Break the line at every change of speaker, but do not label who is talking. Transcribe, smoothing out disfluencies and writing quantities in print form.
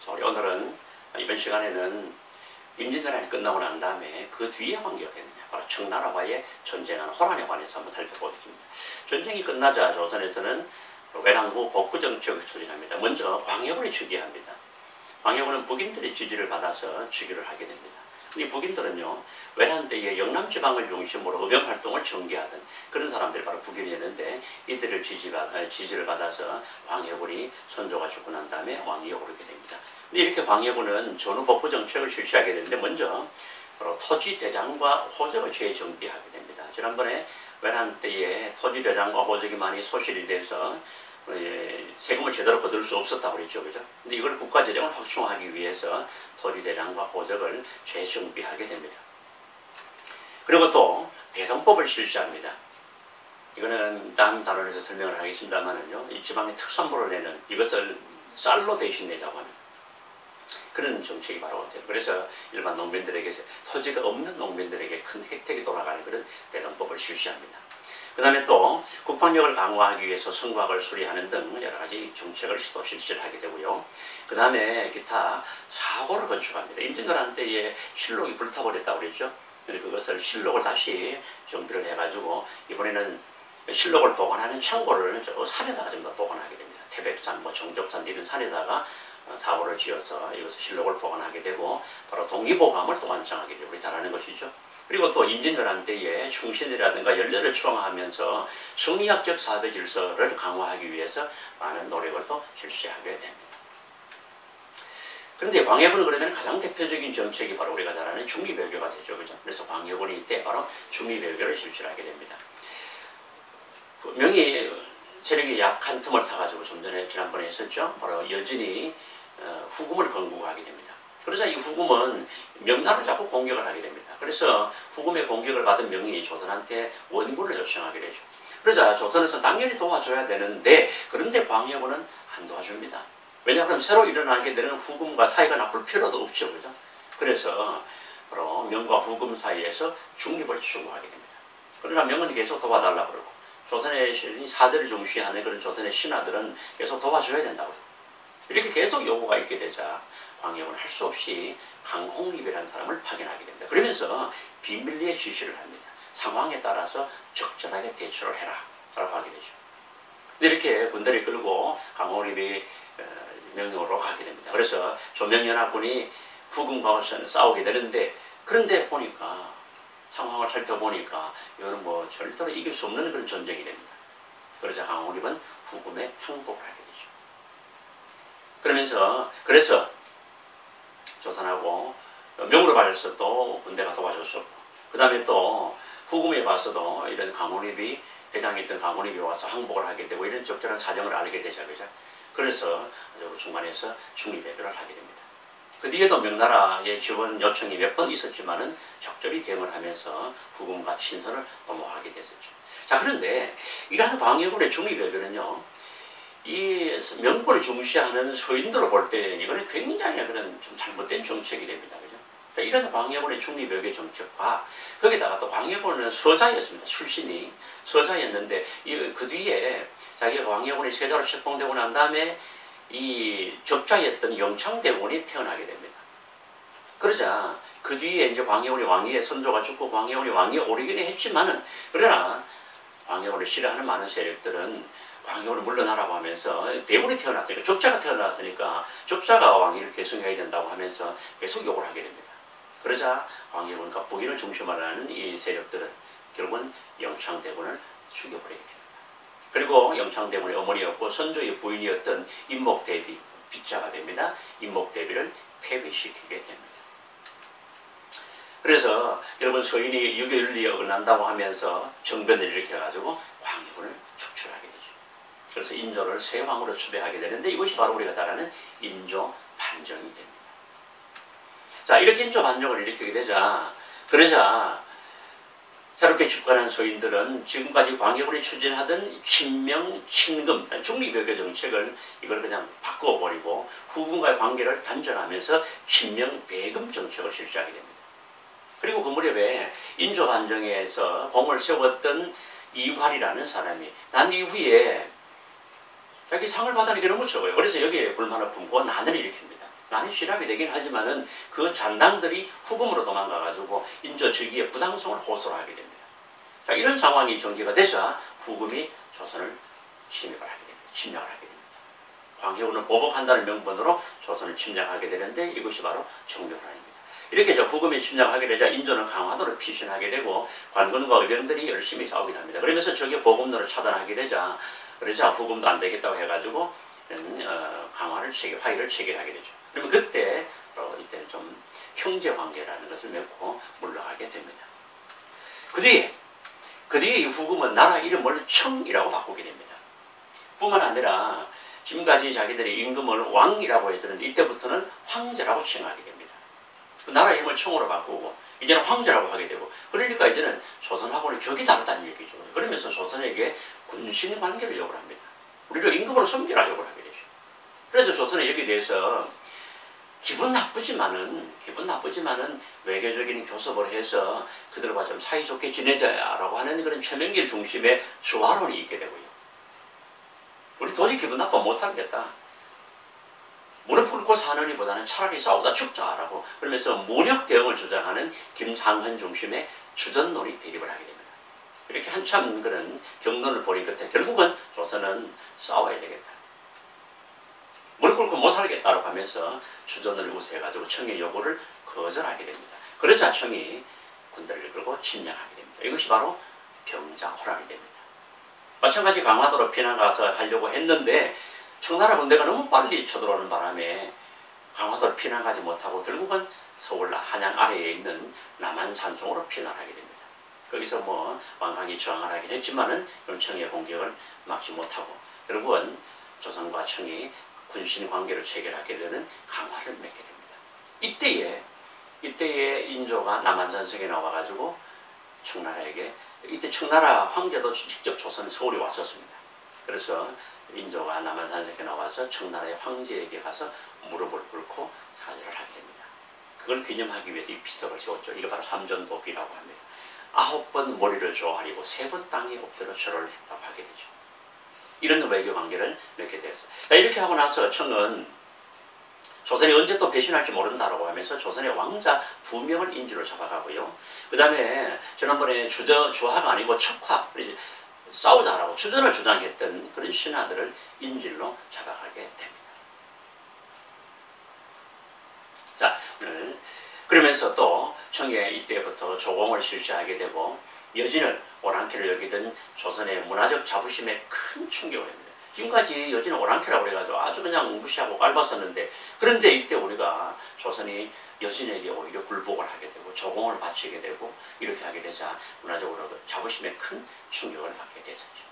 자, 우리 오늘은 이번 시간에는 임진왜란이 끝나고 난 다음에 그 뒤에 관계가 되느냐, 바로 청나라와의 전쟁하는 호란에 관해서 한번 살펴보겠습니다. 전쟁이 끝나자 조선에서는 외란 후 복구 정책을 추진합니다. 먼저 광해군이 즉위합니다. 광해군은 북인들의 지지를 받아서 즉위를 하게 됩니다. 이 북인들은요, 외란 때에 영남 지방을 중심으로 의병 활동을 전개하던 그런 사람들이 바로 북인이었는데, 이들을 지지를 받아서 광해군이 선조가 죽고 난 다음에 왕위에 오르게 됩니다. 근데 이렇게 광해군은 전후 복구 정책을 실시하게 되는데, 먼저 바로 토지 대장과 호적을 재정비하게 됩니다. 지난번에 외란 때에 토지 대장과 호적이 많이 소실이 돼서 세금을 제대로 거둘 수 없었다고 그랬죠, 그죠? 근데 이걸 국가 재정을 확충하기 위해서 토지 대장과 호적을 재정비하게 됩니다. 그리고 또 대동법을 실시합니다. 이거는 다음 단원에서 설명을 하겠습니다만은요, 이 지방의 특산물을 내는 이것을 쌀로 대신 내자고 합니다. 그런 정책이 바로 돼요. 그래서 일반 농민들에게, 토지가 없는 농민들에게 큰 혜택이 돌아가는 그런 대동법을 실시합니다. 그 다음에 또 국방력을 강화하기 위해서 성곽을 수리하는 등 여러 가지 정책을 실시를 하게 되고요. 그 다음에 기타 사고를 건축합니다. 임진왜란 때에 실록이 불타버렸다고 그랬죠. 그것을 실록을 다시 정비를 해가지고 이번에는 실록을 보관하는 창고를 저 산에다가 좀 더 보관하게 됩니다. 태백산, 정족산 이런 산에다가 사고를 지어서 이것을 실록을 보관하게 되고, 바로 동의보감을 또 완성하게 되고, 우리 잘 아는 것이죠. 그리고 또 임진왜란 때에 충신이라든가 연례를 추앙하면서 성리학적 사회 질서를 강화하기 위해서 많은 노력을 또 실시하게 됩니다. 그런데 광해군은 그러면 가장 대표적인 정책이 바로 우리가 잘 아는 중립외교가 되죠, 그죠? 그래서 광해군이 이때 바로 중립외교를 실시하게 됩니다. 명의 세력이 약한 틈을 타가지고 좀 전에 지난번에 했었죠. 바로 여진이 후금을 건국하게 됩니다. 그러자 이 후금은 명나라를 자꾸 공격을 하게 됩니다. 그래서 후금의 공격을 받은 명이 조선한테 원군을 요청하게 되죠. 그러자 조선에서 당연히 도와줘야 되는데, 그런데 광해군은 안 도와줍니다. 왜냐하면 새로 일어나게 되는 후금과 사이가 나쁠 필요도 없죠, 그죠? 그래서 바로 명과 후금 사이에서 중립을 추구하게 됩니다. 그러나 명은 계속 도와달라고 그러고, 조선의 사대를 중시하는 그런 조선의 신하들은 계속 도와줘야 된다고 그러고, 이렇게 계속 요구가 있게 되자 광해군은 할 수 없이 강홍립이라는 사람을 파견하게 됩니다. 그러면서 비밀리에 지시를 합니다. 상황에 따라서 적절하게 대처를 해라 라고 하게 되죠. 근데 이렇게 군대를 끌고 강홍립이 명령으로 가게 됩니다. 그래서 조명연합군이 후금과 싸우게 되는데, 그런데 보니까 상황을 살펴보니까 이거는 절대로 이길 수 없는 그런 전쟁이 됩니다. 그러자 강홍립은 후금에 항복을 하게 되죠. 그래서 조선하고 명으로 봐서도 군대가 도와줬었고, 그 다음에 또 후금에 봐서도 이런 강홍립이, 대장에 있던 강홍립이 와서 항복을 하게 되고, 이런 적절한 사정을 알게 되죠, 그죠? 그래서 중간에서 중립외교를 하게 됩니다. 그 뒤에도 명나라의 지원 요청이 몇 번 있었지만은 적절히 대응을 하면서 후금과 친선을 도모하게 됐었죠. 자, 그런데 이러한 광해군의 중립외교는요, 이 명분을 중시하는 서인들로 볼 때 이거는 굉장히 그런 좀 잘못된 정책이 됩니다, 그죠? 그러니까 이런 광해군의 중립외교 정책과 거기다가 또 광해군은 서자였습니다. 출신이 서자였는데 그 뒤에 자기가 광해군이 세자로 책봉되고 난 다음에 이 적자였던 영창대군이 태어나게 됩니다. 그러자 그 뒤에 이제 광해군이 왕위에, 선조가 죽고 광해군이 왕위에 오르기는 했지만은, 그러나 광해군을 싫어하는 많은 세력들은 광해군을 물러나라고 하면서, 대군이 태어났으니까, 적자가 태어났으니까 적자가 왕위를 계승해야 된다고 하면서 계속 욕을 하게 됩니다. 그러자 광해군과 북인을 중심으로 하는 이 세력들은 결국은 영창대군을 죽여버리게 됩니다. 그리고 영창대군의 어머니였고 선조의 부인이었던 임목대비, 빗자가 됩니다. 임목대비를 폐위시키게 됩니다. 그래서 여러분, 서인이 유교윤리에 어긋난다고 하면서 정변을 일으켜가지고 광해군을 축출하게 되죠. 그래서 인조를 새 왕으로 추대하게 되는데, 이것이 바로 우리가 잘 아는 인조 반정이 됩니다. 자, 이렇게 인조 반정을 일으키게 되자, 그러자 새롭게 집권한 서인들은 지금까지 광해군이 추진하던 친명, 친금, 중립외교 정책을 이걸 그냥 바꿔버리고 후금과의 관계를 단절하면서 친명, 배금 정책을 실시하게 됩니다. 그리고 그 무렵에 인조 반정에서 공을 세웠던 이활이라는 사람이 난 이후에 자기 상을 받아내기 너무 적어요. 그래서 여기에 불만을 품고 난을 일으킵니다. 많이 실압이 되긴 하지만은 그 잔당들이 후금으로 도망가가지고 인조 즉위의 부당성을 호소를 하게 됩니다. 자, 이런 상황이 전개가 되자 후금이 조선을 침입을 하게 됩니다. 침략을 하게 됩니다. 광해군을 보복한다는 명분으로 조선을 침략하게 되는데 이것이 바로 정묘호란입니다. 이렇게 후금이 침략하게 되자 인조는 강화도를 피신하게 되고 관군과 의병들이 열심히 싸우게 됩니다. 그러면서 저게 보급로를 차단하게 되자 그러자 후금도 안 되겠다고 해가지고 화의를 체결하게 되죠. 그러면 그때 이때 좀 형제 관계라는 것을 맺고 물러가게 됩니다. 그 뒤에 이 후금은 나라 이름을 청이라고 바꾸게 됩니다. 뿐만 아니라 지금까지 자기들이 임금을 왕이라고 했었는데 이때부터는 황제라고 칭하게 됩니다. 그 나라 이름을 청으로 바꾸고 이제는 황제라고 하게 되고 그러니까 이제는 조선하고는 격이 다르다는 얘기죠. 그러면서 조선에게 군신 관계를 요구를 합니다. 우리를 임금으로 섬기라 요구를 하게 되죠. 그래서 조선은 여기에 대해서 기분 나쁘지만은 외교적인 교섭을 해서 그들과 좀 사이좋게 지내자라고 하는 그런 최명길 중심의 조화론이 있게 되고요. 우리 도저히 기분 나빠 못 살겠다. 무릎 꿇고 사느니보다는 차라리 싸우다 죽자라고 그러면서 무력 대응을 주장하는 김상헌 중심의 주전론이 대립을 하게 됩니다. 이렇게 한참 그런 경론을 벌인 끝에 결국은 조선은 싸워야 되겠다. 무릎 꿇고 못 살겠다고 하면서 주전을 우세해가지고 청의 요구를 거절하게 됩니다. 그러자 청이 군대를 이끌고 침략하게 됩니다. 이것이 바로 병자호란이 됩니다. 마찬가지 강화도로 피난가서 하려고 했는데 청나라 군대가 너무 빨리 쳐들어오는 바람에 강화도로 피난가지 못하고 결국은 서울 한양 아래에 있는 남한산성으로 피난하게 됩니다. 거기서 완강히 저항을 하긴 했지만은 청의 공격을 막지 못하고 결국은 조선과 청이 군신 관계를 체결하게 되는 강화를 맺게 됩니다. 이때에 인조가 남한산성에 나와가지고 청나라에게 이때 청나라 황제도 직접 조선 서울에 왔었습니다. 그래서 인조가 남한산성에 나와서 청나라의 황제에게 가서 무릎을 꿇고 사죄를 하게 됩니다. 그걸 기념하기 위해서 이 비석을 세웠죠. 이게 바로 삼전도비라고 합니다. 9번 머리를 조아리고 3번 땅에 엎드려 절을 했다고 하게 되죠. 이런 외교 관계를 맺게 되었어요. 이렇게 하고 나서 청은 조선이 언제 또 배신할지 모른다라고 하면서 조선의 왕자 2명을 인질로 잡아가고요. 그 다음에 지난번에 주하가 아니고 척화, 싸우자라고 주전을 주장했던 그런 신하들을 인질로 잡아가게 됩니다. 자, 오늘 그러면서 또 청에 이때부터 조공을 실시하게 되고 여진을 오랑캐를 여기던 조선의 문화적 자부심에 큰 충격을 합니다. 지금까지 여진은 오랑캐라고 그래가지고 아주 그냥 무시하고 깔봤었는데 그런데 이때 우리가 조선이 여진에게 오히려 굴복을 하게 되고 조공을 바치게 되고 이렇게 하게 되자 문화적으로 자부심에 큰 충격을 받게 됐었죠.